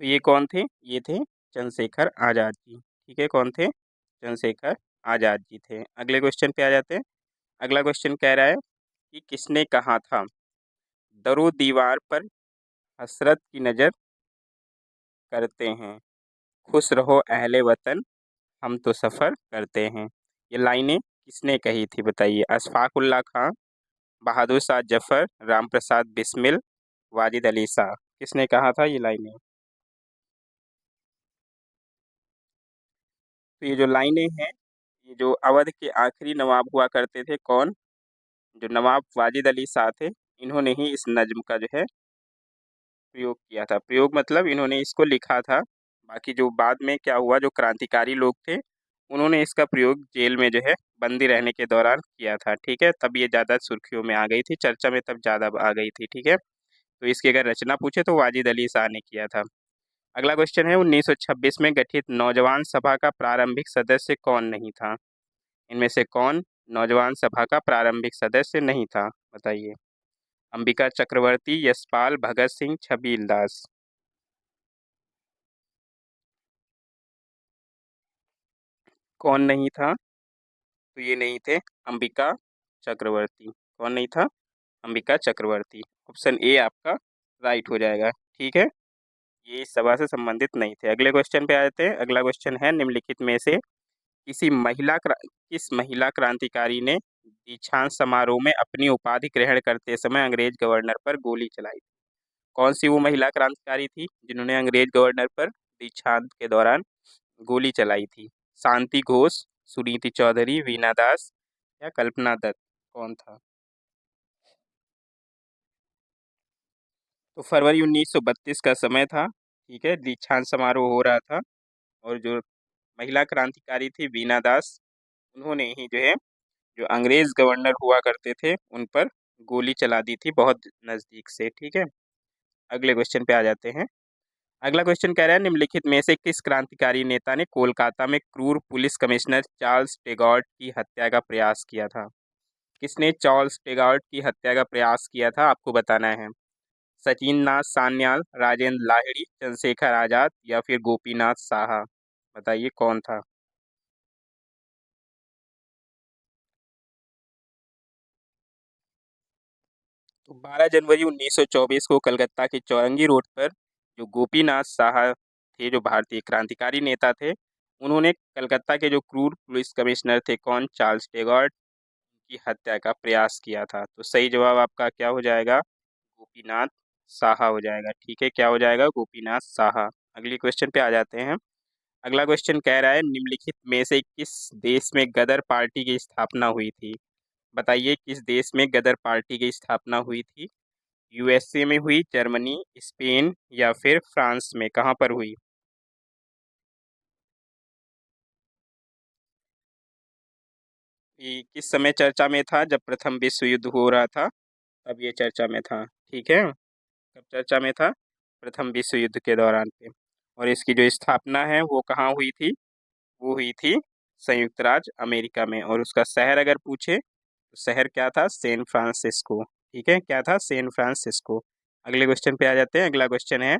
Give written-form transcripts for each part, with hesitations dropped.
तो ये कौन थे? ये थे चंद्रशेखर आज़ाद जी। ठीक है, कौन थे? चंद्रशेखर आज़ाद जी थे। अगले क्वेश्चन पे आ जाते हैं। अगला क्वेश्चन कह रहा है कि किसने कहा था, दरो दीवार पर हसरत की नज़र करते हैं, खुश रहो अहले वतन, हम तो सफ़र करते हैं। ये लाइनें किसने कही थी बताइए? अशफाक उल्लाह खां, बहादुर शाह जफर, राम प्रसाद बिस्मिल, वाजिद अली शाह। किसने कहा था ये लाइनें? तो ये जो लाइनें हैं, ये जो अवध के आखिरी नवाब हुआ करते थे, कौन? जो नवाब वाजिद अली शाह थे, इन्होंने ही इस नज्म का जो है प्रयोग किया था। प्रयोग मतलब इन्होंने इसको लिखा था। बाकी जो बाद में क्या हुआ, जो क्रांतिकारी लोग थे, उन्होंने इसका प्रयोग जेल में जो है बंदी रहने के दौरान किया था। ठीक है, तब ये ज़्यादा सुर्खियों में आ गई थी, चर्चा में तब ज़्यादा आ गई थी। ठीक है, तो इसकी अगर रचना पूछे तो वाजिद अली शाह ने किया था। अगला क्वेश्चन है, 1926 में गठित नौजवान सभा का प्रारंभिक सदस्य कौन नहीं था? इनमें से कौन नौजवान सभा का प्रारंभिक सदस्य नहीं था? बताइए। अंबिका चक्रवर्ती, यशपाल, भगत सिंह, छबील दास। कौन नहीं था? तो ये नहीं थे अंबिका चक्रवर्ती। कौन नहीं था? अंबिका चक्रवर्ती। ऑप्शन ए आपका राइट हो जाएगा। ठीक है, ये इस सभा से संबंधित नहीं थे। अगले क्वेश्चन पे आ जाते हैं। अगला क्वेश्चन है, निम्नलिखित में से किस महिला क्रांतिकारी ने दीक्षांत समारोह में अपनी उपाधि ग्रहण करते समय अंग्रेज गवर्नर पर गोली चलाई? कौन सी वो महिला क्रांतिकारी थी जिन्होंने अंग्रेज गवर्नर पर दीक्षांत के दौरान गोली चलाई थी? शांति घोष, सुनीति चौधरी, वीना दास या कल्पना दत्त? कौन था? तो फरवरी 1932 का समय था। ठीक है, दीक्षांत समारोह हो रहा था और जो महिला क्रांतिकारी थी वीना दास, उन्होंने ही जो है, जो अंग्रेज गवर्नर हुआ करते थे, उन पर गोली चला दी थी बहुत नज़दीक से। ठीक है, अगले क्वेश्चन पे आ जाते हैं। अगला क्वेश्चन कह रहा है, निम्नलिखित में से किस क्रांतिकारी नेता ने कोलकाता में क्रूर पुलिस कमिश्नर चार्ल्स टेगॉर्ट की हत्या का प्रयास किया था? किसने चार्ल्स टेगॉर्ट की हत्या का प्रयास किया था, आपको बताना है। सचिन नाथ सान्याल, राजेंद्र लाहिड़ी, चंद्रशेखर आजाद या फिर गोपीनाथ साहा? बताइए कौन था? तो 12 जनवरी 1924 को कलकत्ता के चौरंगी रोड पर जो गोपीनाथ साहा थे, जो भारतीय क्रांतिकारी नेता थे, उन्होंने कलकत्ता के जो क्रूर पुलिस कमिश्नर थे, कौन? चार्ल्स टेगॉर्ट की हत्या का प्रयास किया था। तो सही जवाब आपका क्या हो जाएगा? गोपीनाथ साहा हो जाएगा। ठीक है, क्या हो जाएगा? गोपीनाथ साहा। अगली क्वेश्चन पे आ जाते हैं। अगला क्वेश्चन कह रहा है, निम्नलिखित में से किस देश में गदर पार्टी की स्थापना हुई थी? बताइए, किस देश में गदर पार्टी की स्थापना हुई थी? यूएसए में हुई, जर्मनी, स्पेन या फिर फ्रांस में? कहाँ पर हुई? ये किस समय चर्चा में था? जब प्रथम विश्व युद्ध हो रहा था, तब ये चर्चा में था। ठीक है, कब चर्चा में था? प्रथम विश्व युद्ध के दौरान पे। और इसकी जो स्थापना है वो कहाँ हुई थी? वो हुई थी संयुक्त राज्य अमेरिका में। और उसका शहर अगर पूछे तो शहर क्या था? San Francisco. ठीक है, क्या था? San Francisco. अगले क्वेश्चन पे आ जाते हैं। अगला क्वेश्चन है,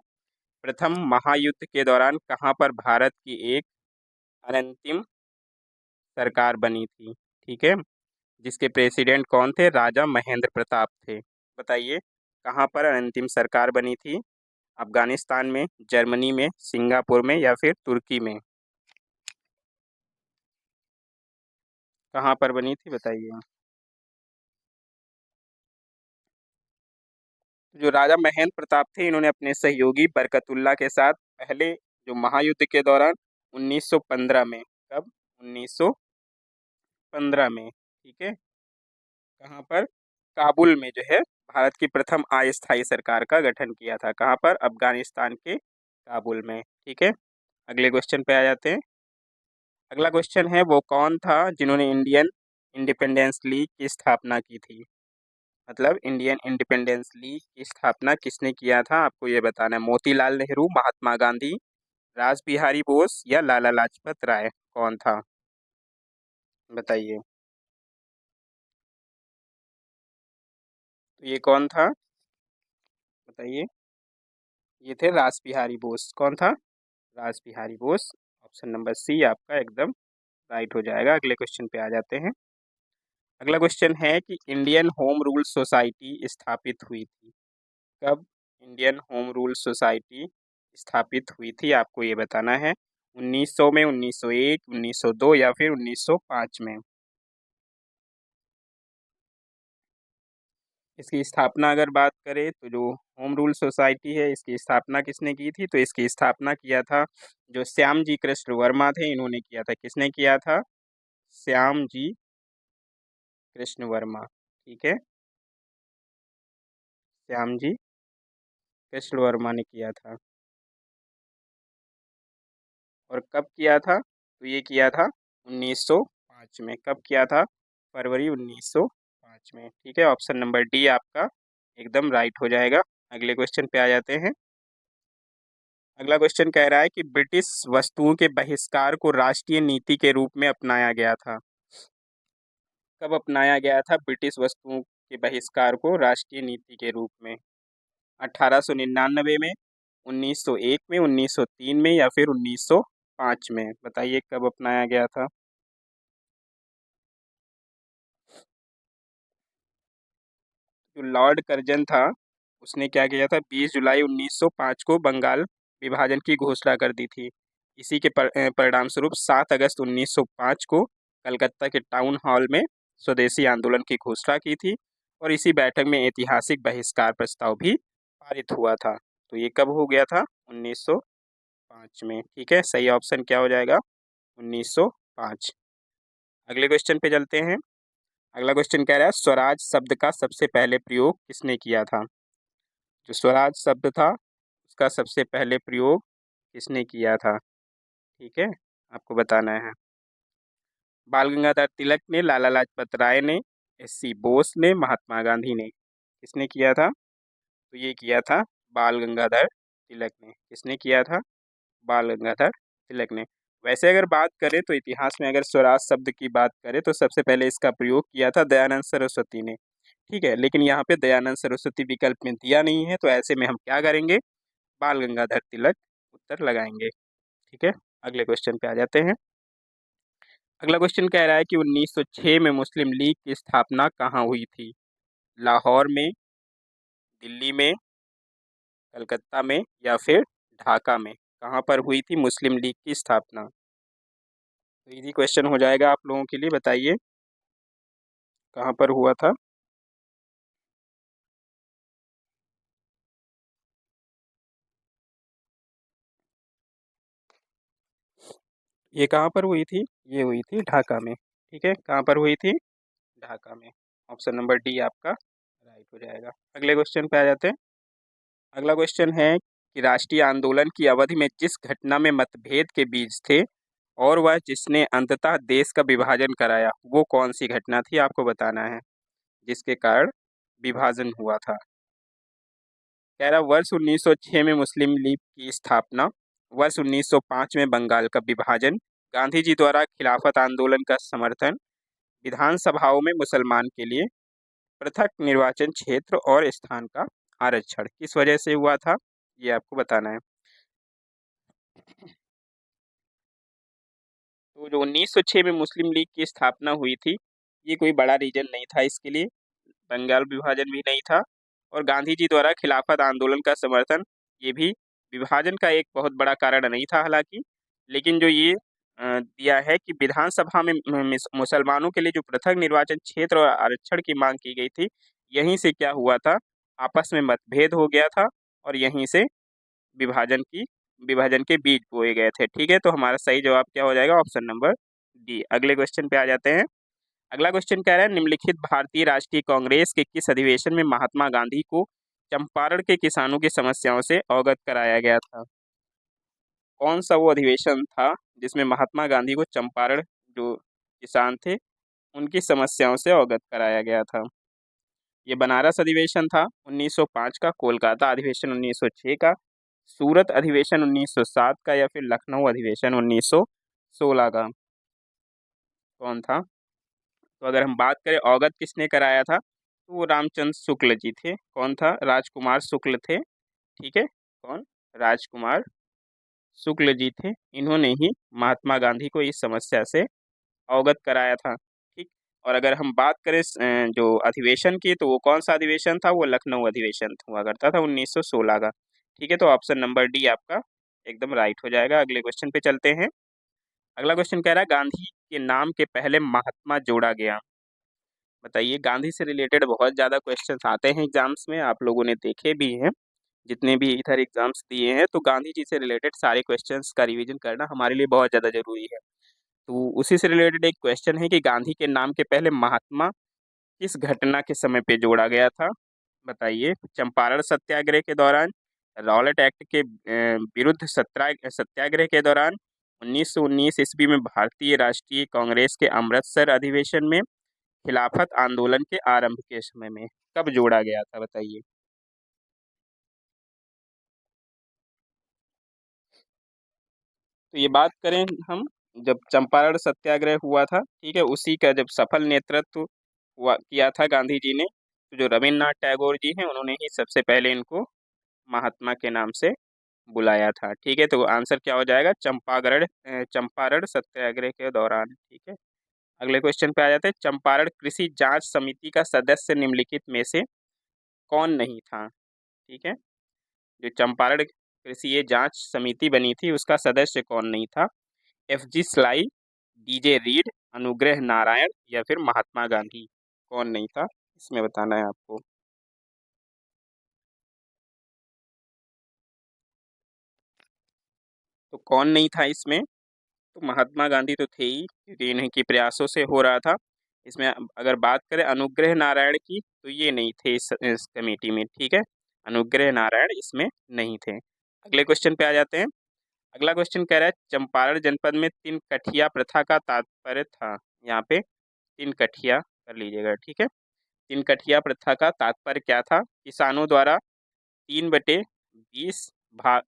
प्रथम महायुद्ध के दौरान कहाँ पर भारत की एक अनंतिम सरकार बनी थी? ठीक है, जिसके प्रेसिडेंट कौन थे? राजा महेंद्र प्रताप थे। बताइए, कहाँ पर अंतिम सरकार बनी थी? अफगानिस्तान में, जर्मनी में, सिंगापुर में या फिर तुर्की में? कहाँ पर बनी थी बताइए। जो राजा महेंद्र प्रताप थे, इन्होंने अपने सहयोगी बरकतुल्लाह के साथ पहले जो महायुद्ध के दौरान 1915 में, कब? 1915 में। ठीक है, कहाँ पर? काबुल में जो है भारत की प्रथम अस्थायी सरकार का गठन किया था। कहाँ पर? अफगानिस्तान के काबुल में। ठीक है, अगले क्वेश्चन पे आ जाते हैं। अगला क्वेश्चन है, वो कौन था जिन्होंने इंडियन इंडिपेंडेंस लीग की स्थापना की थी? मतलब इंडियन इंडिपेंडेंस लीग की स्थापना किसने किया था, आपको ये बताना है। मोतीलाल नेहरू, महात्मा गांधी, रास बिहारी बोस या लाला लाजपत राय? कौन था? बताइए। तो ये कौन था? बताइए। ये थे रास बिहारी बोस। कौन था? Ras Bihari Bose. Option number C आपका एकदम राइट हो जाएगा। अगले क्वेश्चन पे आ जाते हैं। अगला क्वेश्चन है कि इंडियन होम रूल सोसाइटी स्थापित हुई थी कब? इंडियन होम रूल सोसाइटी स्थापित हुई थी, आपको ये बताना है। 1900 में, 1901, 1902 या फिर 1905 में। इसकी स्थापना अगर बात करें तो जो होम रूल सोसाइटी है, इसकी स्थापना किसने की थी? तो इसकी स्थापना किया था जो श्याम जी कृष्ण वर्मा थे, इन्होंने किया था। किसने किया था? श्याम जी कृष्ण वर्मा। ठीक है, श्याम जी कृष्ण वर्मा ने किया था। और कब किया था? तो ये किया था 1905 में। कब किया था? फरवरी 1905 में। ठीक है, ऑप्शन नंबर डी आपका एकदम राइट हो जाएगा। अगले क्वेश्चन पे आ जाते हैं। अगला क्वेश्चन कह रहा है कि ब्रिटिश वस्तुओं के बहिष्कार को राष्ट्रीय नीति के रूप में अपनाया गया था। कब अपनाया गया था ब्रिटिश वस्तुओं के बहिष्कार को राष्ट्रीय नीति के रूप में? 1899 में, 1901 में, 1903 में या फिर 1905 में? बताइए कब अपनाया गया था। जो लॉर्ड कर्जन था, उसने क्या किया था? 20 जुलाई 1905 को बंगाल विभाजन की घोषणा कर दी थी। इसी के परिणाम स्वरूप 7 अगस्त 1905 को कलकत्ता के टाउन हॉल में स्वदेशी आंदोलन की घोषणा की थी। और इसी बैठक में ऐतिहासिक बहिष्कार प्रस्ताव भी पारित हुआ था। तो ये कब हो गया था? 1905 में। ठीक है, सही ऑप्शन क्या हो जाएगा? 1905। अगले क्वेश्चन पे चलते हैं। अगला क्वेश्चन कह रहा है स्वराज शब्द का सबसे पहले प्रयोग किसने किया था? जो स्वराज शब्द था, उसका सबसे पहले प्रयोग किसने किया था? ठीक है, आपको बताना है। बाल गंगाधर तिलक ने, लाला लाजपत राय ने, एस.सी. बोस ने, महात्मा गांधी ने? किसने किया था? तो ये किया था बाल गंगाधर तिलक ने। किसने किया था? बाल गंगाधर तिलक ने। वैसे अगर बात करें तो इतिहास में अगर स्वराज शब्द की बात करें तो सबसे पहले इसका प्रयोग किया था दयानंद सरस्वती ने। ठीक है, लेकिन यहाँ पे दयानंद सरस्वती विकल्प में दिया नहीं है, तो ऐसे में हम क्या करेंगे? बाल गंगाधर तिलक उत्तर लगाएंगे। ठीक है, अगले क्वेश्चन पे आ जाते हैं। अगला क्वेश्चन कह रहा है कि 1906 में मुस्लिम लीग की स्थापना कहाँ हुई थी? लाहौर में, दिल्ली में, कलकत्ता में या फिर ढाका में? कहाँ पर हुई थी मुस्लिम लीग की स्थापना? तो इजी क्वेश्चन हो जाएगा आप लोगों के लिए। बताइए कहाँ पर हुआ था? ये कहाँ पर हुई थी? ये हुई थी ढाका में। ठीक है, कहाँ पर हुई थी? ढाका में। ऑप्शन नंबर डी आपका राइट हो जाएगा। अगले क्वेश्चन पे आ जाते हैं। अगला क्वेश्चन है कि राष्ट्रीय आंदोलन की अवधि में जिस घटना में मतभेद के बीज थे और वह जिसने अंततः देश का विभाजन कराया, वो कौन सी घटना थी? आपको बताना है जिसके कारण विभाजन हुआ था। कह रहा वर्ष 1906 में मुस्लिम लीग की स्थापना, वर्ष 1905 में बंगाल का विभाजन, गांधी जी द्वारा खिलाफत आंदोलन का समर्थन, विधानसभाओं में मुसलमान के लिए पृथक निर्वाचन क्षेत्र और स्थान का आरक्षण। किस वजह से हुआ था, ये आपको बताना है। तो जो 1906 में मुस्लिम लीग की स्थापना हुई थी, ये कोई बड़ा रीजन नहीं था इसके लिए, बंगाल विभाजन भी नहीं था, और गांधी जी द्वारा खिलाफत आंदोलन का समर्थन, ये भी विभाजन का एक बहुत बड़ा कारण नहीं था हालांकि। लेकिन जो ये दिया है कि विधानसभा में मुसलमानों के लिए जो पृथक निर्वाचन क्षेत्र और आरक्षण की मांग की गई थी, यहीं से क्या हुआ था? आपस में मतभेद हो गया था और यहीं से विभाजन की विभाजन के बीज बोए गए थे। ठीक है, तो हमारा सही जवाब क्या हो जाएगा? Option number D. अगले क्वेश्चन पे आ जाते हैं। अगला क्वेश्चन कह रहा है निम्नलिखित भारतीय राष्ट्रीय कांग्रेस के किस अधिवेशन में महात्मा गांधी को चंपारण के किसानों की समस्याओं से अवगत कराया गया था? कौन सा वो अधिवेशन था जिसमें महात्मा गांधी को चंपारण जो किसान थे उनकी समस्याओं से अवगत कराया गया था? ये बनारस अधिवेशन था 1905 का, कोलकाता अधिवेशन 1906 का, सूरत अधिवेशन 1907 का या फिर लखनऊ अधिवेशन 1916 का? कौन था? तो अगर हम बात करें अवगत किसने कराया था, तो वो रामचंद्र शुक्ल जी थे। कौन था? राजकुमार शुक्ल थे। ठीक है, कौन? राजकुमार शुक्ल जी थे। इन्होंने ही महात्मा गांधी को इस समस्या से अवगत कराया था। ठीक। और अगर हम बात करें जो अधिवेशन की, तो वो कौन सा अधिवेशन था? वो लखनऊ अधिवेशन हुआ करता था 1916 का। ठीक है, तो ऑप्शन नंबर डी आपका एकदम राइट हो जाएगा। अगले क्वेश्चन पे चलते हैं। अगला क्वेश्चन कह रहा है गांधी के नाम के पहले महात्मा जोड़ा गया। बताइए, गांधी से रिलेटेड बहुत ज़्यादा क्वेश्चंस आते हैं एग्जाम्स में, आप लोगों ने देखे भी हैं, जितने भी इधर एग्जाम्स दिए हैं, तो गांधी जी से रिलेटेड सारे क्वेश्चंस का रिवीजन करना हमारे लिए बहुत ज़्यादा जरूरी है। तो उसी से रिलेटेड एक क्वेश्चन है कि गांधी के नाम के पहले महात्मा किस घटना के समय पे जोड़ा गया था? बताइए, चंपारण सत्याग्रह के दौरान, रॉलेट एक्ट के विरुद्ध सत्याग्रह के दौरान, 1919 ईस्वी में भारतीय राष्ट्रीय कांग्रेस के अमृतसर अधिवेशन में, खिलाफत आंदोलन के आरंभ के समय में, कब जोड़ा गया था? बताइए। तो ये बात करें हम, जब चंपारण सत्याग्रह हुआ था, ठीक है, उसी का जब सफल नेतृत्व हुआ किया था गांधी जी ने, तो जो रविन्द्रनाथ टैगोर जी हैं, उन्होंने ही सबसे पहले इनको महात्मा के नाम से बुलाया था। ठीक है, तो आंसर क्या हो जाएगा? चंपारण सत्याग्रह के दौरान। ठीक है। अगले क्वेश्चन पे आ जाते हैं। चंपारण कृषि जांच समिति का सदस्य निम्नलिखित में से कौन नहीं था? ठीक है, जो चंपारण कृषि ये जांच समिति बनी थी, उसका सदस्य कौन नहीं था? FG sly, DJ read, Anugrah Narayan, या फिर महात्मा गांधी? कौन नहीं था इसमें, बताना है आपको। तो कौन नहीं था इसमें? तो महात्मा गांधी तो थे ही, क्योंकि इन्हीं के प्रयासों से हो रहा था। इसमें अगर बात करें अनुग्रह नारायण की, तो ये नहीं थे इस कमेटी में। ठीक है, अनुग्रह नारायण इसमें नहीं थे। अगले क्वेश्चन पे आ जाते हैं। अगला क्वेश्चन कह रहा है चंपारण जनपद में तीन कठिया प्रथा का तात्पर्य था। यहाँ पे तीन कठिया कर लीजिएगा। ठीक है, तीन कठिया प्रथा का तात्पर्य क्या था? किसानों द्वारा 3/20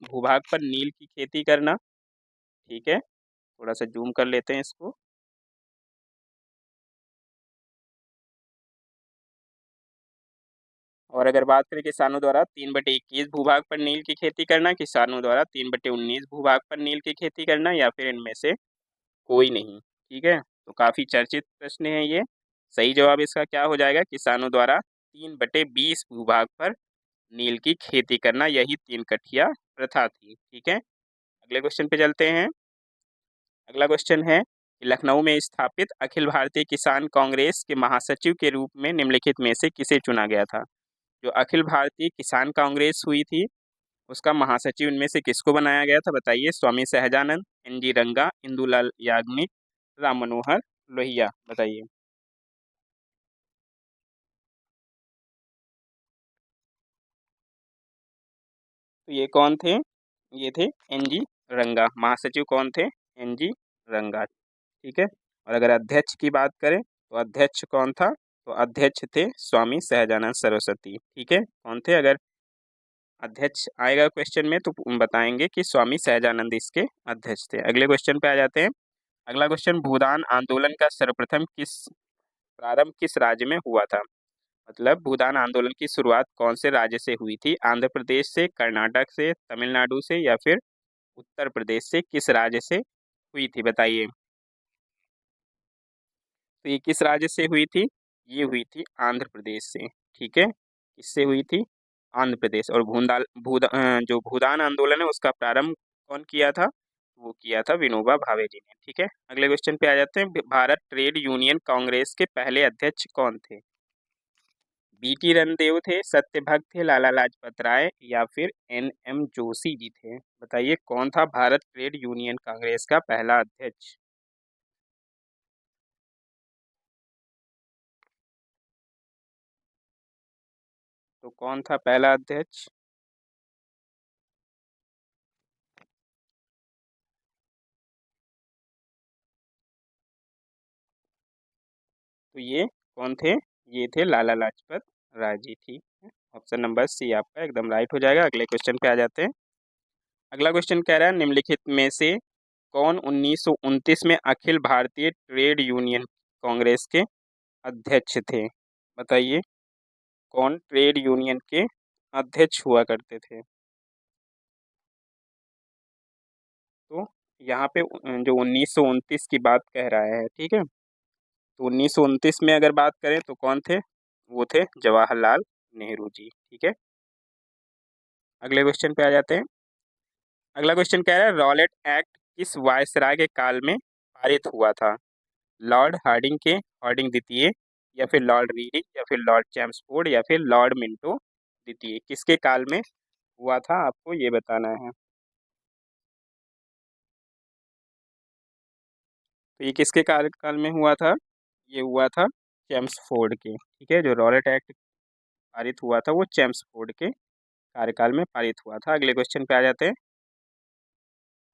भूभाग पर नील की खेती करना। ठीक है, थोड़ा सा जूम कर लेते हैं इसको। और अगर बात करें किसानों द्वारा 3/21 भूभाग पर नील की खेती करना, किसानों द्वारा 3/19 भूभाग पर नील की खेती करना, या फिर इनमें से कोई नहीं। ठीक है, तो काफी चर्चित प्रश्न है ये। सही जवाब इसका क्या हो जाएगा? किसानों द्वारा 3/20 भूभाग पर नील की खेती करना, यही तीन कठिया प्रथा थी। ठीक है, अगले क्वेश्चन पे चलते हैं। अगला क्वेश्चन है कि लखनऊ में स्थापित अखिल भारतीय किसान कांग्रेस के महासचिव के रूप में निम्नलिखित में से किसे चुना गया था? जो अखिल भारतीय किसान कांग्रेस हुई थी, उसका महासचिव इनमें से किसको बनाया गया था? बताइए। स्वामी सहजानंद, NG रंगा, इंदुलाल याग्निक, राम मनोहर लोहिया? बताइए। तो ये कौन थे? ये थे NG रंगा। महासचिव कौन थे? NG रंगा। ठीक है, और अगर अध्यक्ष की बात करें, तो अध्यक्ष कौन था? तो अध्यक्ष थे स्वामी सहजानंद सरस्वती। ठीक है, कौन थे? अगर अध्यक्ष आएगा क्वेश्चन में, तो बताएंगे कि स्वामी सहजानंद इसके अध्यक्ष थे। अगले क्वेश्चन पे आ जाते हैं। अगला क्वेश्चन, भूदान आंदोलन का सर्वप्रथम किस प्रारंभ किस राज्य में हुआ था? मतलब भूदान आंदोलन की शुरुआत कौन से राज्य से हुई थी? आंध्र प्रदेश से, कर्नाटक से, तमिलनाडु से, या फिर उत्तर प्रदेश से? किस राज्य से हुई थी? बताइए। तो ये किस राज्य से हुई थी? ये हुई थी आंध्र प्रदेश से। ठीक है, किससे हुई थी? आंध्र प्रदेश। और जो भूदान आंदोलन है, उसका प्रारंभ कौन किया था? वो किया था विनोबा भावे जी ने। ठीक है, अगले क्वेश्चन पे आ जाते हैं। भारत ट्रेड यूनियन कांग्रेस के पहले अध्यक्ष कौन थे? BT रणदेव थे, सत्यभक्त थे, लाला लाजपत राय, या फिर NM जोशी जी थे? बताइए, कौन था भारत ट्रेड यूनियन कांग्रेस का पहला अध्यक्ष? तो कौन था पहला अध्यक्ष? तो ये कौन थे? ये थे लाला लाजपत राय जी। ठीक है, ऑप्शन नंबर सी आपका एकदम राइट हो जाएगा। अगले क्वेश्चन पे आ जाते हैं। अगला क्वेश्चन कह रहा है निम्नलिखित में से कौन 1929 में अखिल भारतीय ट्रेड यूनियन कांग्रेस के अध्यक्ष थे? बताइए, कौन ट्रेड यूनियन के अध्यक्ष हुआ करते थे? यहाँ पे जो 1929 की बात कह रहा है, ठीक है। तो 1929 में अगर बात करें तो कौन थे, वो थे जवाहरलाल नेहरू जी, ठीक है। अगले क्वेश्चन पे आ जाते हैं। अगला क्वेश्चन कह रहा है रॉलेट एक्ट किस वायसराय के काल में पारित हुआ था? लॉर्ड हार्डिंग के, हार्डिंग द्वितीय, या फिर लॉर्ड रीडिंग, या फिर लॉर्ड चैम्सफोर्ड, या फिर लॉर्ड मिंटो द्वितीय, किसके काल में हुआ था आपको ये बताना है। तो ये किसके कार्यकाल में हुआ था? ये हुआ था चैम्सफोर्ड के, ठीक है। जो रॉलेट एक्ट पारित हुआ था वो चैम्सफोर्ड के कार्यकाल में पारित हुआ था। अगले क्वेश्चन पे आ जाते हैं।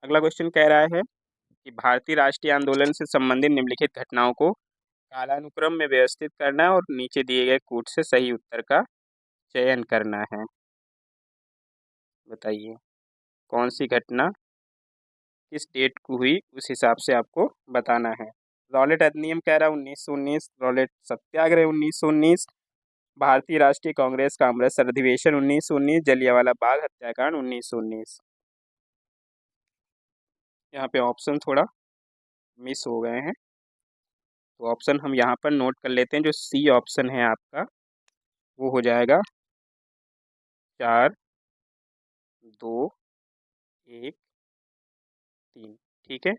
अगला क्वेश्चन कह रहा है कि भारतीय राष्ट्रीय आंदोलन से संबंधित निम्नलिखित घटनाओं को कालानुक्रम में व्यवस्थित करना है और नीचे दिए गए कूट से सही उत्तर का चयन करना है। बताइए कौन सी घटना किस डेट को हुई, उस हिसाब से आपको बताना है। रॉलेट अधिनियम कह रहा है 1919, रॉलेट सत्याग्रह 1919, भारतीय राष्ट्रीय कांग्रेस का अमृतसर अधिवेशन 1919, जलियांवाला बाग हत्याकांड 1919। यहाँ पे ऑप्शन थोड़ा मिस हो गए हैं, तो ऑप्शन हम यहाँ पर नोट कर लेते हैं। जो सी ऑप्शन है आपका वो हो जाएगा 4, 2, 1, 3, ठीक है।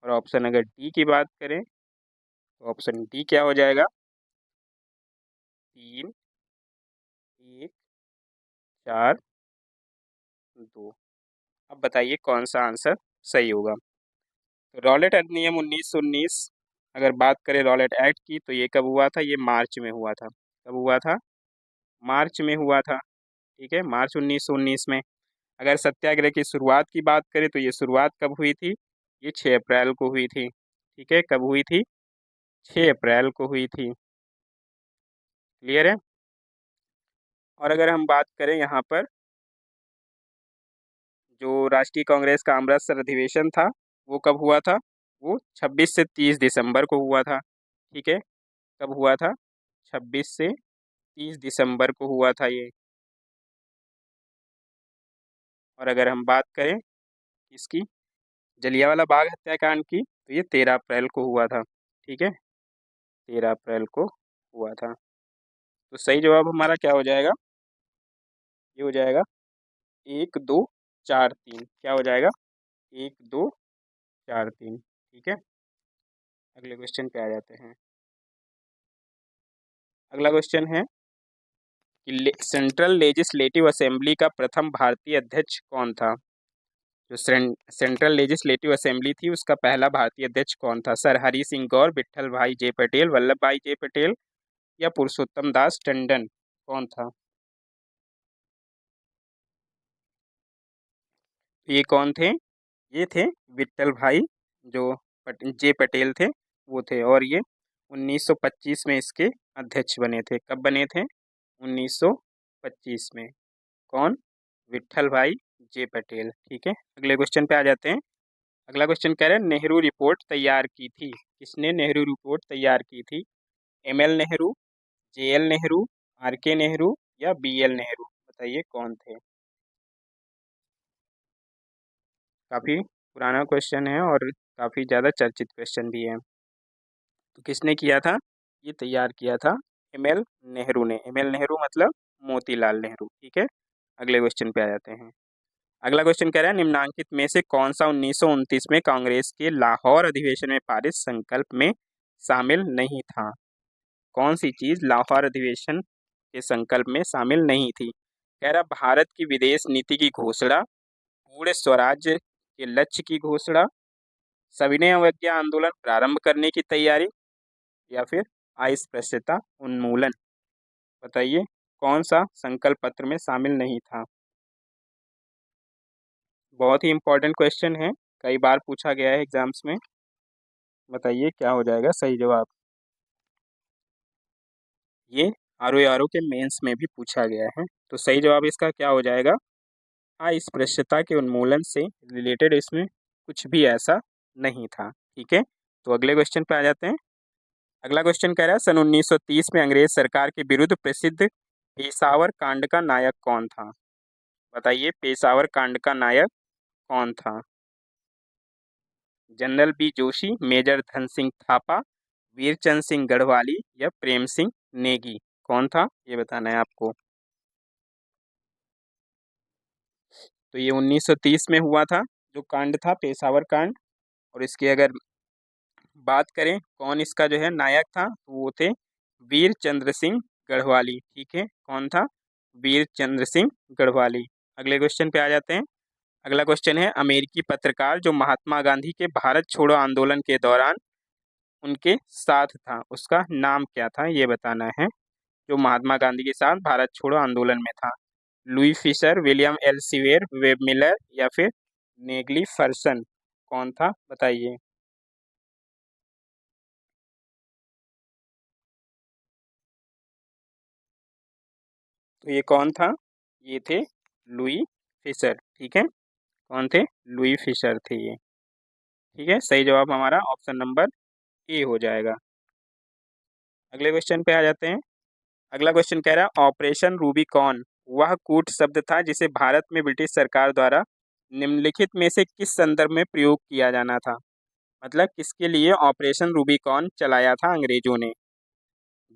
और ऑप्शन अगर डी की बात करें तो ऑप्शन डी क्या हो जाएगा? 3, 1, 4, 2। अब बताइए कौन सा आंसर सही होगा। तो रॉलेट अधिनियम 1919, अगर बात करें रॉलेट एक्ट की तो ये कब हुआ था? ये मार्च में हुआ था। कब हुआ था? मार्च में हुआ था, ठीक है, मार्च 1919 में। अगर सत्याग्रह की शुरुआत की बात करें तो ये शुरुआत कब हुई थी? ये 6 अप्रैल को हुई थी, ठीक है। कब हुई थी? 6 अप्रैल को हुई थी। क्लियर है। और अगर हम बात करें यहाँ पर जो राष्ट्रीय कांग्रेस का अमृतसर अधिवेशन था वो कब हुआ था? वो 26 से 30 दिसंबर को हुआ था, ठीक है। कब हुआ था? 26 से 30 दिसंबर को हुआ था ये। और अगर हम बात करें इसकी जलियांवाला बाग हत्याकांड की तो ये 13 अप्रैल को हुआ था, ठीक है। 13 अप्रैल को हुआ था। तो सही जवाब हमारा क्या हो जाएगा? ये हो जाएगा 1, 2, 4, 3। क्या हो जाएगा? 1, 2, 4, 3, ठीक है। अगले क्वेश्चन पे आ जाते हैं। अगला क्वेश्चन है कि सेंट्रल लेजिस्लेटिव असेंबली का प्रथम भारतीय अध्यक्ष कौन था? जो सेंट्रल लेजिस्लेटिव असेंबली थी उसका पहला भारतीय अध्यक्ष कौन था? सर हरि सिंह गौर, विट्ठल भाई जे पटेल, वल्लभ भाई जे पटेल, या पुरुषोत्तम दास टंडन, कौन था? ये कौन थे? ये थे विट्ठल भाई जो जे पटेल थे, वो थे। और ये 1925 में इसके अध्यक्ष बने थे। कब बने थे? 1925 में। कौन? विट्ठल भाई जे पटेल, ठीक है। अगले क्वेश्चन पे आ जाते हैं। अगला क्वेश्चन कह रहे हैं नेहरू रिपोर्ट तैयार की थी, किसने नेहरू रिपोर्ट तैयार की थी? M L Nehru, J L Nehru, R K Nehru, या बी एल नेहरू, बताइए कौन थे? काफ़ी पुराना क्वेश्चन है और काफ़ी ज़्यादा चर्चित क्वेश्चन भी है। तो किसने किया था? ये तैयार किया था एम एल नेहरू ने। एम एल नेहरू मतलब मोतीलाल नेहरू, ठीक है। अगले क्वेश्चन पे आ जाते हैं। अगला क्वेश्चन कह रहा है निम्नांकित में से कौन सा 1929 में कांग्रेस के लाहौर अधिवेशन में पारित संकल्प में शामिल नहीं था? कौन सी चीज लाहौर अधिवेशन के संकल्प में शामिल नहीं थी? कह रहा भारत की विदेश नीति की घोषणा, पूर्ण स्वराज्य के लक्ष्य की घोषणा, सविनय अवज्ञा आंदोलन प्रारंभ करने की तैयारी, या फिर अस्पृश्यता उन्मूलन, बताइए कौन सा संकल्प पत्र में शामिल नहीं था? बहुत ही इंपॉर्टेंट क्वेश्चन है, कई बार पूछा गया है एग्जाम्स में। बताइए क्या हो जाएगा सही जवाब? ये आर ओ के मेंस में भी पूछा गया है। तो सही जवाब इसका क्या हो जाएगा? अस्पृश्यता के उन्मूलन से रिलेटेड इसमें कुछ भी ऐसा नहीं था, ठीक है। तो अगले क्वेश्चन पे आ जाते हैं। अगला क्वेश्चन कह रहा है सन 1930 में अंग्रेज सरकार के विरुद्ध प्रसिद्ध पेशावर कांड का नायक कौन था? बताइए पेशावर कांड का नायक कौन था? General B Joshi, major Dhan Singh Thapa, Virchand Singh Garhwali या प्रेम सिंह नेगी? कौन था ये बताना है आपको। तो ये 1930 में हुआ था, जो कांड था पेशावर कांड। और इसकी अगर बात करें कौन इसका जो है नायक था, तो वो थे वीर चंद्र सिंह गढ़वाली। ठीक है, कौन था? वीर चंद्र सिंह गढ़वाली। अगले क्वेश्चन पे आ जाते हैं। अगला क्वेश्चन है, अमेरिकी पत्रकार जो महात्मा गांधी के भारत छोड़ो आंदोलन के दौरान उनके साथ था, उसका नाम क्या था, ये बताना है। जो महात्मा गांधी के साथ भारत छोड़ो आंदोलन में था। Louis Fischer, William L Shirer, Webb Miller या फिर नेगली फर्सन? कौन था बताइए। तो ये कौन था? ये थे लुई फिशर। ठीक है, कौन थे? लुई फिशर थे ये। ठीक है, सही जवाब हमारा ऑप्शन नंबर ए हो जाएगा। अगले क्वेश्चन पे आ जाते हैं। अगला क्वेश्चन कह रहा है, ऑपरेशन रूबिकॉन वह कूट शब्द था जिसे भारत में ब्रिटिश सरकार द्वारा निम्नलिखित में से किस संदर्भ में प्रयोग किया जाना था? मतलब किसके लिए ऑपरेशन रूबिकॉन चलाया था अंग्रेजों ने?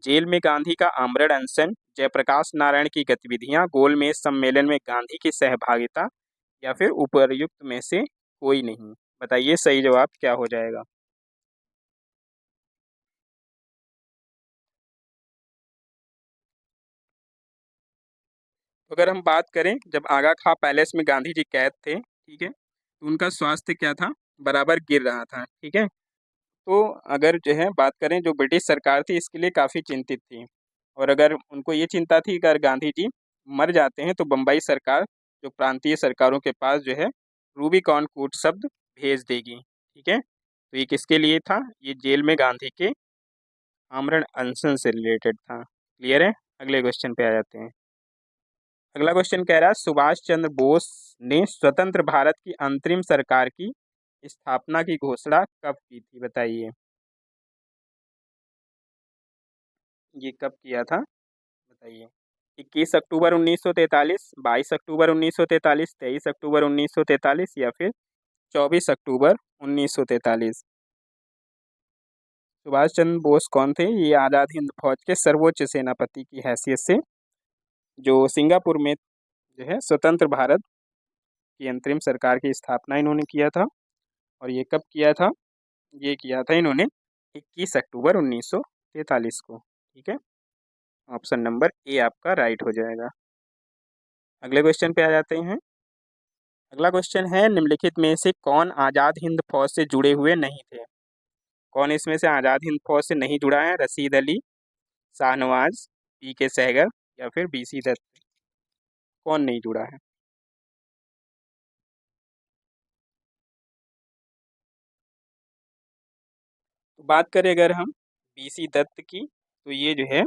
जेल में गांधी का आमरण अनशन, जयप्रकाश नारायण की गतिविधियां, गोलमेज सम्मेलन में गांधी की सहभागिता या फिर उपर्युक्त में से कोई नहीं? बताइए सही जवाब क्या हो जाएगा। तो अगर हम बात करें, जब आगा खां पैलेस में गांधी जी कैद थे, ठीक है, तो उनका स्वास्थ्य क्या था? बराबर गिर रहा था। ठीक है, तो अगर जो है बात करें, जो ब्रिटिश सरकार थी इसके लिए काफ़ी चिंतित थी। और अगर उनको ये चिंता थी कि अगर गांधी जी मर जाते हैं तो बम्बई सरकार जो प्रांतीय सरकारों के पास जो है रूबिकॉन कूट शब्द भेज देगी। ठीक है, तो ये किसके लिए था? ये जेल में गांधी के आमरण अनशन से रिलेटेड था। क्लियर है? अगले क्वेश्चन पे आ जाते हैं। अगला क्वेश्चन कह रहा है, सुभाष चंद्र बोस ने स्वतंत्र भारत की अंतरिम सरकार की स्थापना की घोषणा कब की थी? बताइए, ये कब किया था बताइए। 21 अक्टूबर 1943, 22 अक्टूबर 1943, 23 अक्टूबर 1943 या फिर 24 अक्टूबर 1943? सुभाष चंद्र बोस कौन थे? ये आज़ाद हिंद फौज के सर्वोच्च सेनापति की हैसियत से जो सिंगापुर में जो है स्वतंत्र भारत की अंतरिम सरकार की स्थापना इन्होंने किया था। और ये कब किया था? ये किया था इन्होंने 21 अक्टूबर 1943 को। ठीक है, ऑप्शन नंबर ए आपका राइट हो जाएगा। अगले क्वेश्चन पे आ जाते हैं। अगला क्वेश्चन है, निम्नलिखित में से कौन आज़ाद हिंद फौज से जुड़े हुए नहीं थे? कौन इसमें से आज़ाद हिंद फौज से नहीं जुड़ा है? रशीद अली, शाहनवाज, पी के सहगल या फिर बीसी दत्त? कौन नहीं जुड़ा है? तो बात करें अगर हम बीसी दत्त की, तो ये जो है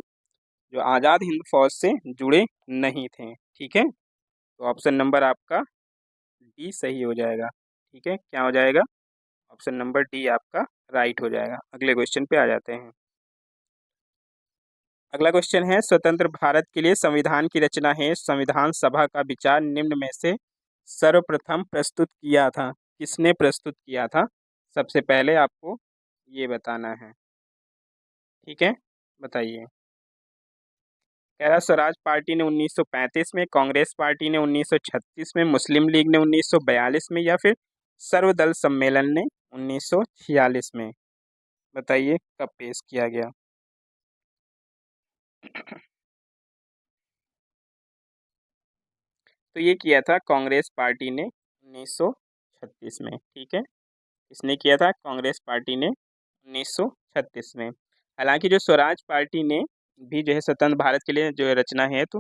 जो आज़ाद हिंद फौज से जुड़े नहीं थे। ठीक है, तो ऑप्शन नंबर आपका डी सही हो जाएगा। ठीक है, क्या हो जाएगा? ऑप्शन नंबर डी आपका राइट हो जाएगा। अगले क्वेश्चन पे आ जाते हैं। अगला क्वेश्चन है, स्वतंत्र भारत के लिए संविधान की रचना है संविधान सभा का विचार निम्न में से सर्वप्रथम प्रस्तुत किया था? किसने प्रस्तुत किया था सबसे पहले, आपको ये बताना है। ठीक है, बताइए। कह रहा स्वराज पार्टी ने 1935 में, कांग्रेस पार्टी ने 1936 में, मुस्लिम लीग ने 1942 में या फिर सर्वदल सम्मेलन ने 1946 में? बताइए कब पेश किया गया। तो ये किया था कांग्रेस पार्टी ने 1936 में। ठीक है, इसने किया था कांग्रेस पार्टी ने 1936 में। हालांकि जो स्वराज पार्टी ने भी जो है स्वतंत्र भारत के लिए जो है रचना है तो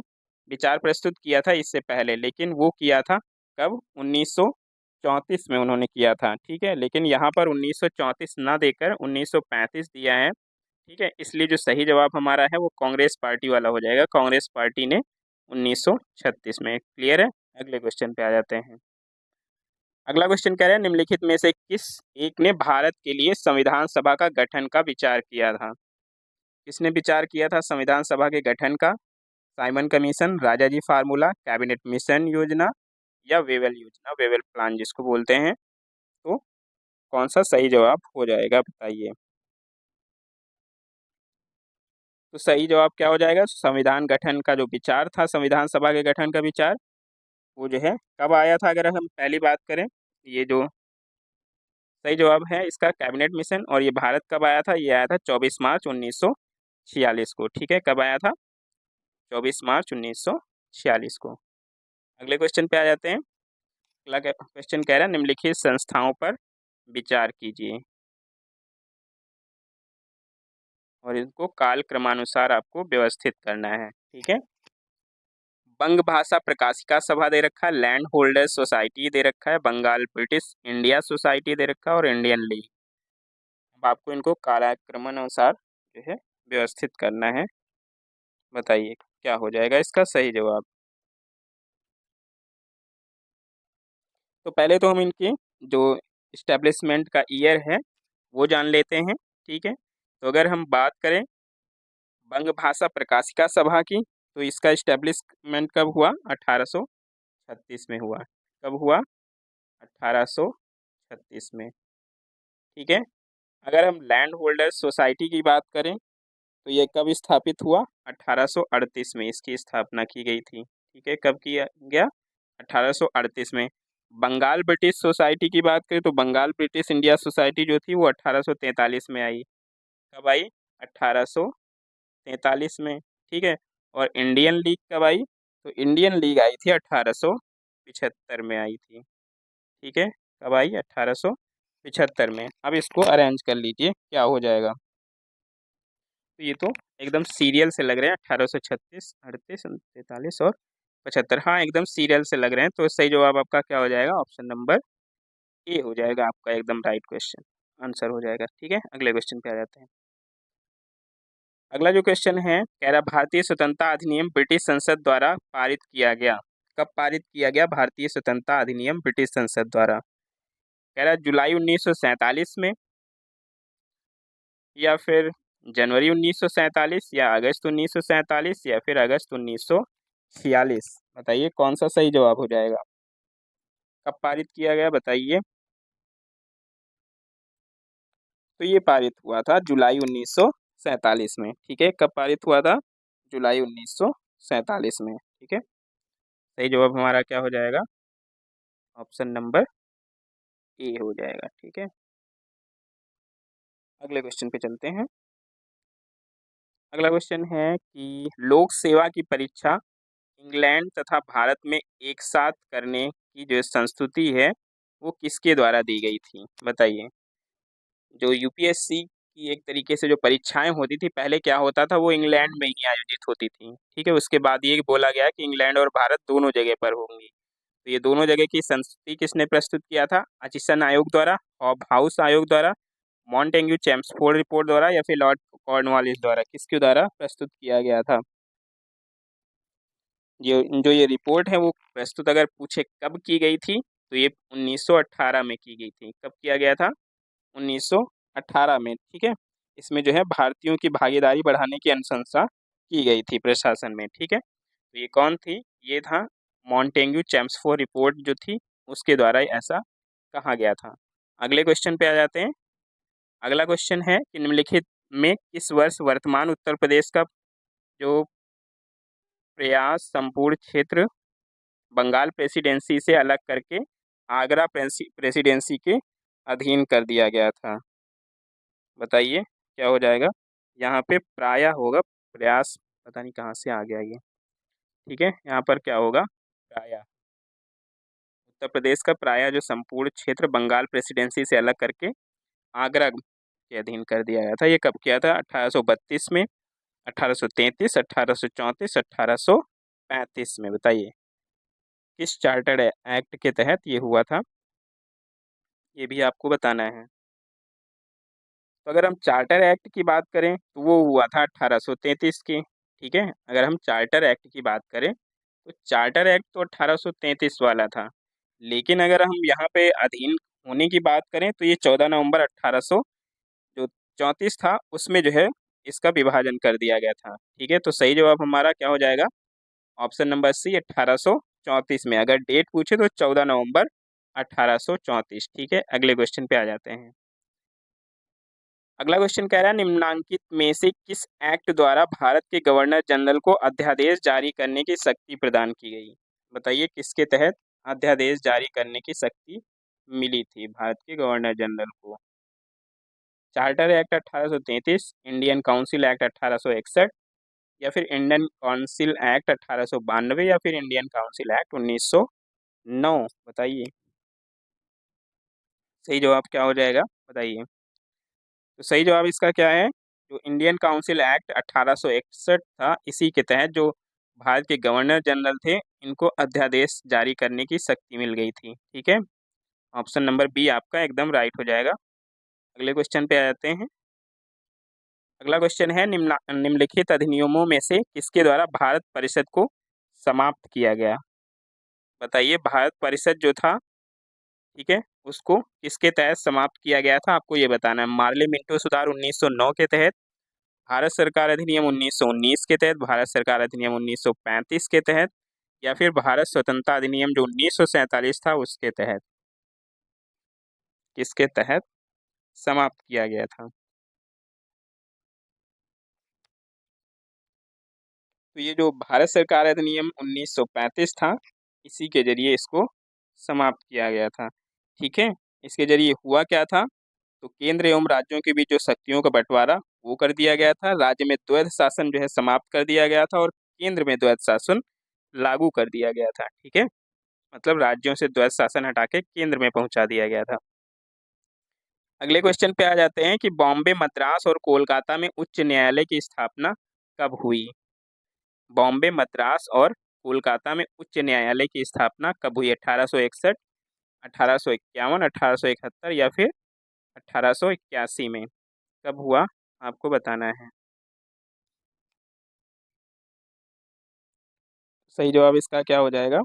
विचार प्रस्तुत किया था इससे पहले, लेकिन वो किया था कब? 1934 में उन्होंने किया था। ठीक है, लेकिन यहाँ पर 1934 ना देकर 1935 दिया है। ठीक है, इसलिए जो सही जवाब हमारा है वो कांग्रेस पार्टी वाला हो जाएगा। कांग्रेस पार्टी ने 1936 में। क्लियर है? अगले क्वेश्चन पे आ जाते हैं। अगला क्वेश्चन कह रहे हैं, निम्नलिखित में से किस एक ने भारत के लिए संविधान सभा का गठन का विचार किया था? किसने विचार किया था संविधान सभा के गठन का? Simon commission, Rajaji formula, cabinet mission योजना या वेवेल योजना, वेवेल प्लान जिसको बोलते हैं? तो कौन सा सही जवाब हो जाएगा बताइए। तो सही जवाब क्या हो जाएगा? संविधान गठन का जो विचार था, संविधान सभा के गठन का विचार, वो जो है कब आया था? अगर हम पहली बात करें, ये जो सही जवाब है इसका कैबिनेट मिशन, और ये भारत कब आया था? ये आया था 24 मार्च 1946 को। ठीक है, कब आया था? 24 मार्च 1946 को। अगले क्वेश्चन पे आ जाते हैं। अगला क्वेश्चन कह रहा है निम्नलिखित संस्थाओं पर विचार कीजिए, और इनको काल क्रमानुसार आपको व्यवस्थित करना है। ठीक है, बंग भाषा प्रकाशिका सभा दे रखा है, लैंड होल्डर्स सोसाइटी दे रखा है, बंगाल ब्रिटिश इंडिया सोसाइटी दे रखा है, और इंडियन लीग। अब आपको इनको कालक्रमानुसार जो है व्यवस्थित करना है। बताइए क्या हो जाएगा इसका सही जवाब। तो पहले तो हम इनकी जो इस्टेब्लिशमेंट का ईयर है वो जान लेते हैं। ठीक है, तो अगर हम बात करें बंग भाषा प्रकाशिका सभा की, तो इसका इस्टेब्लिशमेंट कब हुआ? 1836 में हुआ। कब हुआ? 1836 में। ठीक है, अगर हम लैंड होल्डर्स सोसाइटी की बात करें, तो ये कब स्थापित हुआ? 1838 में इसकी स्थापना की गई थी। ठीक है, कब किया गया? 1838 में। बंगाल ब्रिटिश सोसाइटी की बात करें, तो बंगाल ब्रिटिश इंडिया सोसाइटी जो थी वो 1843 में आई। कब आई? 1843 में। ठीक है, और इंडियन लीग कब आई? तो इंडियन लीग आई थी 1875 में आई थी। ठीक है, कब आई? 1875 में। अब इसको अरेंज कर लीजिए क्या हो जाएगा। तो ये तो एकदम सीरियल से लग रहे हैं, 1836, 38, 43 और 75। हाँ, एकदम सीरियल से लग रहे हैं। तो सही जवाब आपका क्या हो जाएगा? ऑप्शन नंबर ए हो जाएगा आपका, एकदम राइट क्वेश्चन आंसर हो जाएगा। ठीक है, अगले क्वेश्चन पे आ जाते हैं। अगला जो क्वेश्चन है कह रहा भारतीय स्वतंत्रता अधिनियम ब्रिटिश संसद द्वारा पारित किया गया। कब पारित किया गया भारतीय स्वतंत्रता अधिनियम ब्रिटिश संसद द्वारा? कह रहा जुलाई 1947 में, या फिर जनवरी 1947, या अगस्त 1947, या फिर अगस्त 1946। बताइए कौन सा सही जवाब हो जाएगा। कब पारित किया गया बताइए। तो ये पारित हुआ था जुलाई 1947 में। ठीक है, कब पारित हुआ था? जुलाई 1947 में। ठीक है, सही जवाब हमारा क्या हो जाएगा? ऑप्शन नंबर ए हो जाएगा। ठीक है, अगले क्वेश्चन पे चलते हैं। अगला क्वेश्चन है कि लोक सेवा की परीक्षा इंग्लैंड तथा भारत में एक साथ करने की जो संस्तुति है वो किसके द्वारा दी गई थी? बताइए। जो यूपीएससी की एक तरीके से जो परीक्षाएं होती थी पहले, क्या होता था, वो इंग्लैंड में ही आयोजित होती थी। ठीक है, उसके बाद ये बोला गया कि इंग्लैंड और भारत दोनों जगह पर होंगी। तो ये दोनों जगह की संस्तुति किसने प्रस्तुत किया था? अचिसन आयोग द्वारा, हॉब हाउस आयोग द्वारा, मॉन्टेग्यू चेम्सफोर्ड रिपोर्ट द्वारा, या फिर लॉर्ड कॉर्नवालिस द्वारा? किसके द्वारा प्रस्तुत किया गया था? जो जो ये रिपोर्ट है वो प्रस्तुत अगर पूछे कब की गई थी, तो ये 1918 में की गई थी। कब किया गया था? 1918 में। ठीक है, इसमें जो है भारतीयों की भागीदारी बढ़ाने की अनुशंसा की गई थी प्रशासन में। ठीक है, तो ये कौन थी? ये था मॉन्टेग्यू चेम्सफोर्ड रिपोर्ट जो थी उसके द्वारा ऐसा कहा गया था। अगले क्वेश्चन पे आ जाते हैं। अगला क्वेश्चन है कि निम्नलिखित में किस वर्ष वर्तमान उत्तर प्रदेश का जो प्रयास संपूर्ण क्षेत्र बंगाल प्रेसिडेंसी से अलग करके आगरा प्रेसिडेंसी के अधीन कर दिया गया था? बताइए क्या हो जाएगा। यहाँ पे प्राय होगा, प्रयास पता नहीं कहाँ से आ गया ये। ठीक है, यहाँ पर क्या होगा? प्राय। उत्तर प्रदेश का प्राय जो संपूर्ण क्षेत्र बंगाल प्रेसिडेंसी से अलग करके आगरा के अधीन कर दिया गया था। ये कब किया था? 1832 में, 1833, 1834, 1835 में। बताइए किस चार्टर्ड एक्ट के तहत ये हुआ था? ये भी आपको बताना है। तो अगर हम चार्टर एक्ट की बात करें तो वो हुआ था 1833 की। ठीक है, अगर हम चार्टर एक्ट की बात करें तो चार्टर एक्ट तो 1833 वाला था, लेकिन अगर हम यहाँ पे अधीन होने की बात करें तो ये 14 नवंबर 1800 जो 34 था उसमें जो है इसका विभाजन कर दिया गया था। ठीक है, तो सही जवाब हमारा क्या हो जाएगा? ऑप्शन नंबर सी, 1834 में। अगर डेट पूछे तो 14 नवंबर 1834। ठीक है, अगले क्वेश्चन पे आ जाते हैं। अगला क्वेश्चन कह रहा है निम्नलिखित में से किस एक्ट द्वारा भारत के गवर्नर जनरल को अध्यादेश जारी करने की शक्ति प्रदान की गई? बताइए किसके तहत अध्यादेश जारी करने की शक्ति मिली थी भारत के गवर्नर जनरल को? Charter act 1833, Indian council act 1861, या फिर इंडियन काउंसिल एक्ट 1892, या फिर इंडियन काउंसिल एक्ट 1909? बताइए सही जवाब क्या हो जाएगा, बताइए। तो सही जवाब इसका क्या है? जो इंडियन काउंसिल एक्ट 1861 था, इसी के तहत जो भारत के गवर्नर जनरल थे, इनको अध्यादेश जारी करने की शक्ति मिल गई थी। ठीक है, ऑप्शन नंबर बी आपका एकदम राइट हो जाएगा। अगले क्वेश्चन पे आ जाते हैं। अगला क्वेश्चन है निम्नलिखित अधिनियमों में से किसके द्वारा भारत परिषद को समाप्त किया गया? बताइए भारत परिषद जो था, ठीक है, उसको किसके तहत समाप्त किया गया था, आपको ये बताना है। मार्ले मिंटो सुधार 1909 के तहत, भारत सरकार अधिनियम 1919 के तहत, भारत सरकार अधिनियम 1935 के तहत, या फिर भारत स्वतंत्रता अधिनियम जो 1947 था उसके तहत? किसके तहत समाप्त किया गया था? तो ये जो भारत सरकार अधिनियम 1935 था, इसी के जरिए इसको समाप्त किया गया था। ठीक है, इसके जरिए हुआ क्या था? तो केंद्र एवं राज्यों के बीच जो शक्तियों का बंटवारा वो कर दिया गया था, राज्य में द्वैध शासन जो है समाप्त कर दिया गया था, और केंद्र में द्वैध शासन लागू कर दिया गया था। ठीक है, मतलब राज्यों से द्वैध शासन हटा के केंद्र में पहुंचा दिया गया था। अगले क्वेश्चन पे आ जाते हैं कि बॉम्बे, मद्रास और कोलकाता में उच्च न्यायालय की स्थापना कब हुई? बॉम्बे, मद्रास और कोलकाता में उच्च न्यायालय की स्थापना कब हुई? 1861, 1851, 1871, या फिर 1881 में? कब हुआ आपको बताना है। सही जवाब इसका क्या हो जाएगा?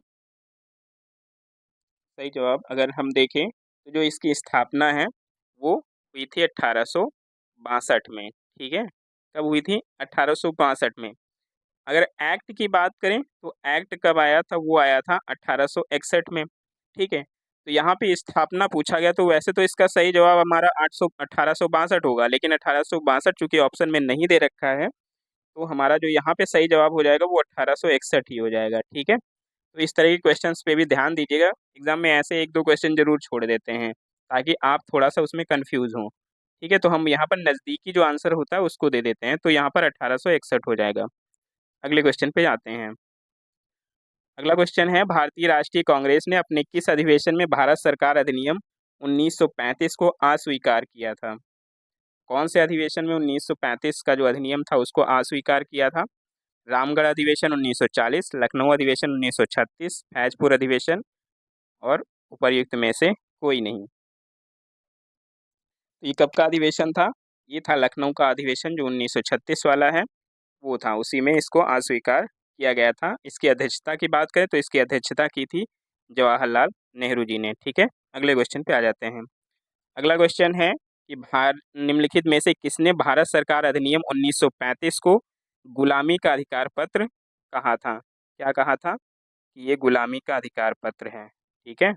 सही जवाब अगर हम देखें तो जो इसकी स्थापना है वो हुई थी 1862 में। ठीक है, कब हुई थी? 1862 में। अगर एक्ट की बात करें तो एक्ट कब आया था? वो आया था 1861 में। ठीक है, तो यहाँ पे स्थापना पूछा गया, तो वैसे तो इसका सही जवाब हमारा 1862 होगा, लेकिन 1862 चूंकि ऑप्शन में नहीं दे रखा है, तो हमारा जो यहाँ पे सही जवाब हो जाएगा वो 1861 ही हो जाएगा। ठीक है, तो इस तरह के क्वेश्चंस पे भी ध्यान दीजिएगा, एग्जाम में ऐसे एक दो क्वेश्चन जरूर छोड़ देते हैं ताकि आप थोड़ा सा उसमें कंफ्यूज हों। ठीक है, तो हम यहाँ पर नज़दीकी जो आंसर होता है उसको दे देते हैं, तो यहाँ पर 1861 हो जाएगा। अगले क्वेश्चन पे जाते हैं। अगला क्वेश्चन है भारतीय राष्ट्रीय कांग्रेस ने अपने किस अधिवेशन में भारत सरकार अधिनियम 1935 को अस्वीकार किया था? कौन से अधिवेशन में 1935 का जो अधिनियम था उसको अस्वीकार किया था? रामगढ़ अधिवेशन 1940, लखनऊ अधिवेशन 1936, फैजपुर अधिवेशन, और उपर्युक्त में से कोई नहीं? तो ये कब का अधिवेशन था? ये था लखनऊ का अधिवेशन जो 1936 वाला है, वो था, उसी में इसको अस्वीकार किया गया था। इसकी अध्यक्षता की बात करें तो इसकी अध्यक्षता की थी जवाहरलाल नेहरू जी ने। ठीक है, अगले क्वेश्चन पे आ जाते हैं। अगला क्वेश्चन है कि निम्नलिखित में से किसने भारत सरकार अधिनियम 1935 को गुलामी का अधिकार पत्र कहा था? क्या कहा था? कि ये गुलामी का अधिकार पत्र है। ठीक है,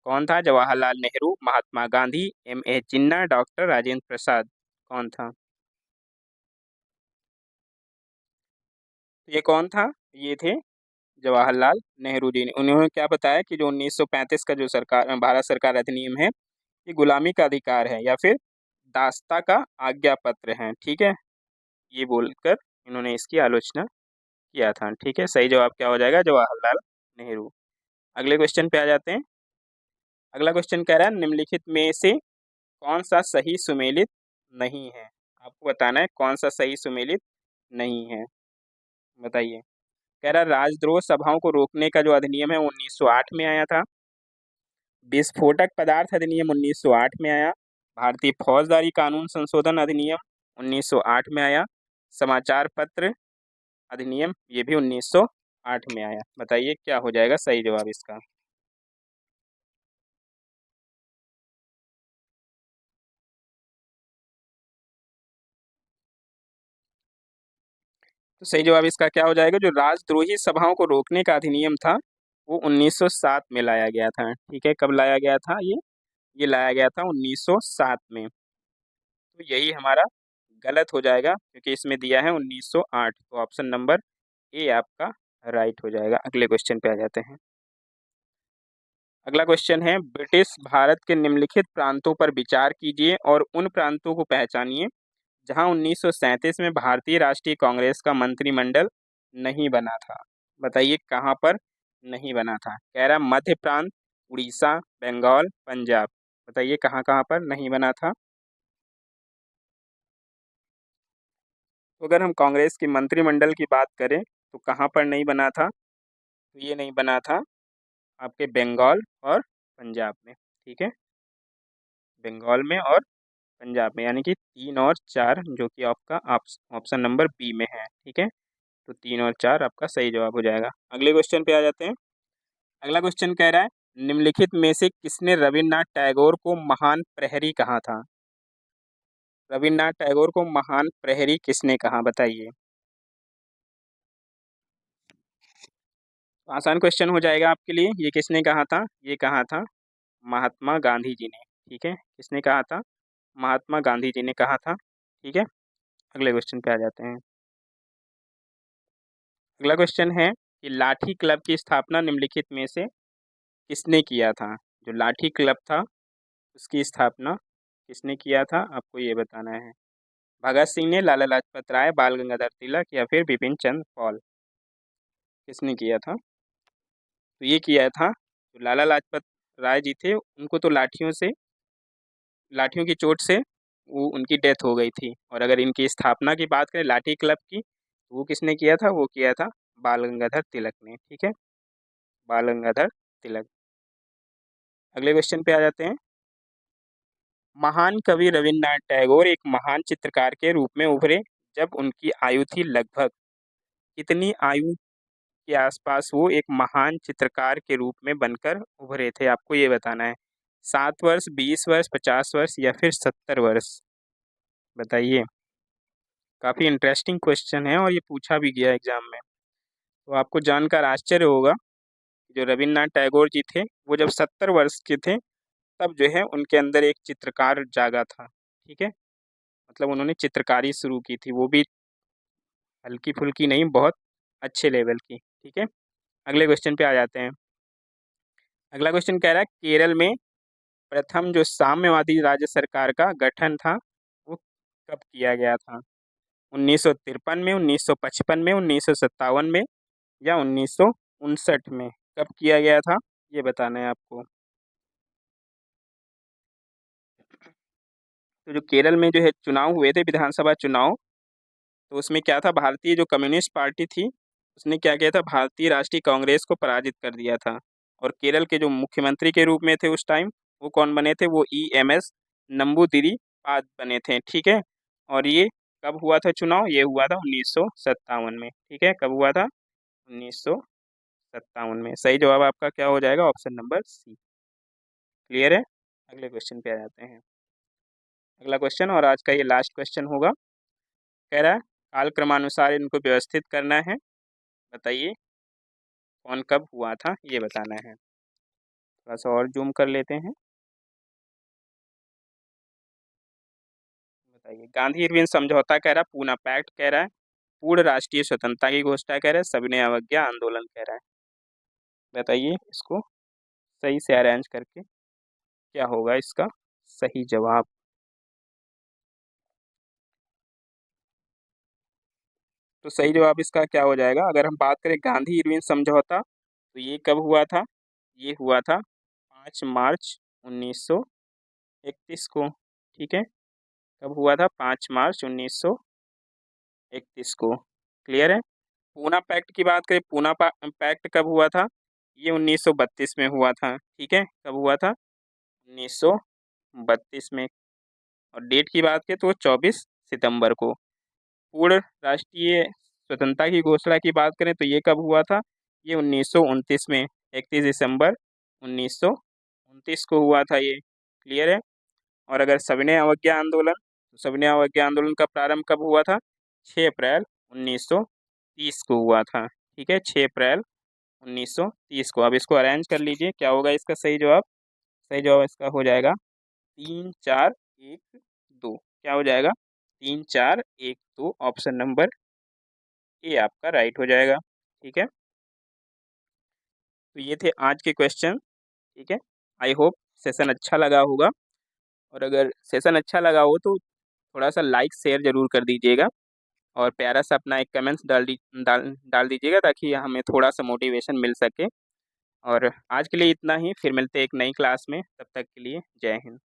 कौन था? जवाहरलाल नेहरू, महात्मा गांधी, M.A. जिन्ना, डॉक्टर राजेंद्र प्रसाद? कौन था? ये कौन था? ये थे जवाहरलाल नेहरू जी ने। उन्होंने क्या बताया कि जो 1935 का जो सरकार भारत सरकार अधिनियम है, ये गुलामी का अधिकार है या फिर दासता का आज्ञा पत्र है। ठीक है, ये बोलकर इन्होंने इसकी आलोचना किया था। ठीक है, सही जवाब क्या हो जाएगा? जवाहरलाल नेहरू। अगले क्वेश्चन पे आ जाते हैं। अगला क्वेश्चन कह रहा है निम्नलिखित में से कौन सा सही सुमेलित नहीं है? आपको बताना है कौन सा सही सुमेलित नहीं है, बताइए। कह रहा है राजद्रोह सभाओं को रोकने का जो अधिनियम है वो 1908 में आया था। विस्फोटक पदार्थ अधिनियम 1908 में आया। भारतीय फौजदारी कानून संशोधन अधिनियम 1908 में आया। समाचार पत्र अधिनियम ये भी 1908 में आया। बताइए क्या हो जाएगा सही जवाब इसका? तो सही जवाब इसका क्या हो जाएगा? जो राजद्रोही सभाओं को रोकने का अधिनियम था वो 1907 में लाया गया था। ठीक है, कब लाया गया था ये लाया गया था 1907 में। तो यही हमारा गलत हो जाएगा क्योंकि इसमें दिया है 1908, तो ऑप्शन नंबर ए आपका राइट हो जाएगा। अगले क्वेश्चन पे आ जाते हैं। अगला क्वेश्चन है, ब्रिटिश भारत के निम्नलिखित प्रांतों पर विचार कीजिए और उन प्रांतों को पहचानिए जहां 1937 में भारतीय राष्ट्रीय कांग्रेस का मंत्रिमंडल नहीं बना था। बताइए कहां पर नहीं बना था। कह रहा मध्य प्रांत, उड़ीसा, बंगाल, पंजाब। बताइए कहां कहां पर नहीं बना था। तो अगर हम कांग्रेस की मंत्रिमंडल की बात करें तो कहां पर नहीं बना था। तो ये नहीं बना था आपके बंगाल और पंजाब में। ठीक है, बंगाल में और पंजाब में, यानी कि 3 और 4 जो कि आपका ऑप्शन नंबर बी में है। ठीक है, तो 3 और 4 आपका सही जवाब हो जाएगा। अगले क्वेश्चन पे आ जाते हैं। अगला क्वेश्चन कह रहा है, निम्नलिखित में से किसने रविन्द्रनाथ टैगोर को महान प्रहरी कहा था। रविन्द्रनाथ टैगोर को महान प्रहरी किसने कहा, बताइए। आसान क्वेश्चन हो जाएगा आपके लिए। ये किसने कहा था, ये कहा था महात्मा गांधी जी ने। ठीक है, किसने कहा था, महात्मा गांधी जी ने कहा था। ठीक है, अगले क्वेश्चन पे आ जाते हैं। अगला क्वेश्चन है कि लाठी क्लब की स्थापना निम्नलिखित में से किसने किया था। जो लाठी क्लब था उसकी स्थापना किसने किया था, आपको ये बताना है। भगत सिंह ने, लाला लाजपत राय, बाल गंगाधर तिलक या फिर बिपिन चंद्र पाल। किसने किया था। तो ये किया था जो लाला लाजपत राय जी थे, उनको तो लाठियों की चोट से वो उनकी डेथ हो गई थी। और अगर इनकी स्थापना की बात करें लाठी क्लब की, तो वो किसने किया था, वो किया था बाल गंगाधर तिलक ने। ठीक है, बाल गंगाधर तिलक। अगले क्वेश्चन पे आ जाते हैं। महान कवि रविन्द्रनाथ टैगोर एक महान चित्रकार के रूप में उभरे जब उनकी आयु थी लगभग कितनी आयु के आसपास वो एक महान चित्रकार के रूप में बनकर उभरे थे, आपको ये बताना है। 7 वर्ष, 20 वर्ष, 50 वर्ष या फिर 70 वर्ष। बताइए, काफी इंटरेस्टिंग क्वेश्चन है और ये पूछा भी गया एग्जाम में। तो आपको जानकर आश्चर्य होगा कि जो रविन्द्रनाथ टैगोर जी थे वो जब 70 वर्ष के थे तब जो है उनके अंदर एक चित्रकार जागा था। ठीक है, मतलब उन्होंने चित्रकारी शुरू की थी, वो भी हल्की फुल्की नहीं, बहुत अच्छे लेवल की। ठीक है, अगले क्वेश्चन पे आ जाते हैं। अगला क्वेश्चन कह रहा है, केरल में प्रथम जो साम्यवादी राज्य सरकार का गठन था वो कब किया गया था। 1953 में, 1955 में, 1957 में या 1959 में। कब किया गया था ये बताना है आपको। तो जो केरल में जो है चुनाव हुए थे, विधानसभा चुनाव, तो उसमें क्या था, भारतीय जो कम्युनिस्ट पार्टी थी उसने क्या किया था, भारतीय राष्ट्रीय कांग्रेस को पराजित कर दिया था। और केरल के जो मुख्यमंत्री के रूप में थे उस टाइम, वो कौन बने थे, वो EMS नंबूदिरी बने थे। ठीक है, और ये कब हुआ था चुनाव, ये हुआ था 1957 में। ठीक है, कब हुआ था, 1957 में। सही जवाब आपका क्या हो जाएगा, ऑप्शन नंबर सी। क्लियर है। अगले क्वेश्चन पे आ जाते हैं। अगला क्वेश्चन और आज का ये लास्ट क्वेश्चन होगा। कह रहा है काल क्रमानुसार इनको व्यवस्थित करना है। बताइए कौन कब हुआ था ये बताना है। थोड़ा सा और जूम कर लेते हैं। बताइए, गांधी इरविन समझौता कह रहा है, पूना पैक्ट कह रहा है, पूर्ण राष्ट्रीय स्वतंत्रता की घोषणा कह रहा है, सविनय अवज्ञा आंदोलन कह रहा है। बताइए इसको सही से अरेंज करके क्या होगा इसका सही जवाब। तो सही जवाब इसका क्या हो जाएगा, अगर हम बात करें गांधी इरविन समझौता, तो ये कब हुआ था, ये हुआ था 5 मार्च 1931 को। ठीक है, कब हुआ था, 5 मार्च 1931 को। क्लियर है। पूना पैक्ट की बात करें, पैक्ट कब हुआ था, ये 1932 में हुआ था। ठीक है, कब हुआ था, 1932 में। और डेट की बात करें तो वो 24 सितंबर को। पूर्ण राष्ट्रीय स्वतंत्रता की घोषणा की बात करें तो ये कब हुआ था, ये 1929 में, 31 दिसंबर 1929 को हुआ था ये। क्लियर है। और अगर सविनय अवज्ञा आंदोलन, तो सविनय अवज्ञा आंदोलन का प्रारंभ कब हुआ था, 6 अप्रैल 1930 को हुआ था। ठीक है, 6 अप्रैल 1930 को। अब इसको अरेंज कर लीजिए, क्या होगा इसका सही जवाब? सही जवाब इसका हो जाएगा 3 4 1 2। क्या हो जाएगा? 3 4 1 2। ऑप्शन नंबर ए आपका राइट हो जाएगा। ठीक है, तो ये थे आज के क्वेश्चन। ठीक है, आई होप सेशन अच्छा लगा होगा, और अगर सेशन अच्छा लगा हो तो थोड़ा सा लाइक शेयर जरूर कर दीजिएगा, और प्यारा सा अपना एक कमेंट्स डाल दीजिएगा, ताकि हमें थोड़ा सा मोटिवेशन मिल सके। और आज के लिए इतना ही, फिर मिलते हैं एक नई क्लास में, तब तक के लिए जय हिंद।